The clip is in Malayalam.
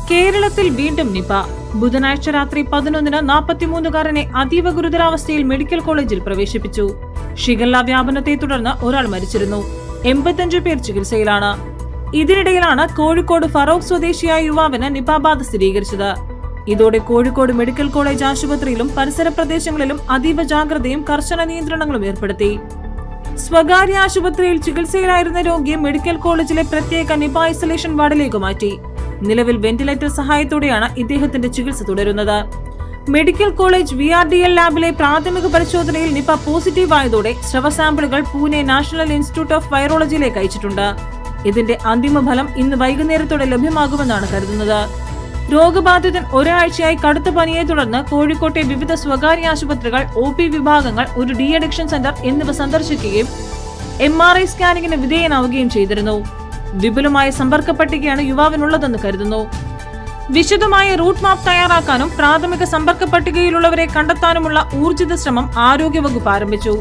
കേരളത്തിൽ വീണ്ടും നിപ. ബുധനാഴ്ച രാത്രി 11-ന് 43-കാരനെ അതീവ ഗുരുതരാവസ്ഥയിൽ മെഡിക്കൽ കോളേജിൽ പ്രവേശിപ്പിച്ചു. ഷിഗല്ല വ്യാപനത്തെ തുടർന്ന് ഒരാൾ മരിച്ചിരുന്നു. 85 പേർ ചികിത്സയിലാണ്. ഇതിനിടയിലാണ് കോഴിക്കോട് ഫറോക്ക് സ്വദേശിയായ യുവാവിന് നിപ ബാധ സ്ഥിരീകരിച്ചത്. ഇതോടെ കോഴിക്കോട് മെഡിക്കൽ കോളേജ് ആശുപത്രിയിലും പരിസര പ്രദേശങ്ങളിലും അതീവ ജാഗ്രതയും കർശന നിയന്ത്രണങ്ങളും ഏർപ്പെടുത്തി. സ്വകാര്യ ആശുപത്രിയിൽ ചികിത്സയിലായിരുന്ന രോഗിയെ മെഡിക്കൽ കോളേജിലെ പ്രത്യേക നിപ ഐസൊലേഷൻ വാർഡിലേക്ക് മാറ്റി. നിലവിൽ വെന്റിലേറ്റർ സഹായത്തോടെയാണ് ഇദ്ദേഹത്തിന്റെ ചികിത്സ തുടരുന്നത്. മെഡിക്കൽ കോളേജ് VRDL ലാബിലെ പ്രാഥമിക പരിശോധനയിൽ നിപ പോസിറ്റീവ് ആയതോടെ സ്രവ സാമ്പിളുകൾ പൂനെ നാഷണൽ ഇൻസ്റ്റിറ്റ്യൂട്ട് ഓഫ് വൈറോളജിയിലേക്ക് അയച്ചിട്ടുണ്ട്. ഇതിന്റെ അന്തിമ ഫലം ഇന്ന് വൈകുന്നേരത്തോടെ ലഭ്യമാകുമെന്നാണ് കരുതുന്നത്. രോഗബാധിതൻ ഒരാഴ്ചയായി കടുത്ത പനിയെ തുടർന്ന് കോഴിക്കോട്ടെ വിവിധ സ്വകാര്യ ആശുപത്രികൾ, OP വിഭാഗങ്ങൾ, ഒരു ഡി അഡിക്ഷൻ സെന്റർ എന്നിവ സന്ദർശിക്കുകയും MRI സ്കാനിങ്ങിന് വിധേയനാവുകയും ചെയ്തിരുന്നു. വിപുലമായ സമ്പർക്ക പട്ടികയാണ് യുവാവിനുള്ളതെന്ന് കരുതുന്നു. വിശദമായ റൂട്ട് മാപ്പ് തയ്യാറാക്കാനും പ്രാഥമിക സമ്പർക്ക പട്ടികയിലുള്ളവരെ കണ്ടെത്താനുമുള്ള ഊർജിത ശ്രമം ആരോഗ്യവകുപ്പ് ആരംഭിച്ചു.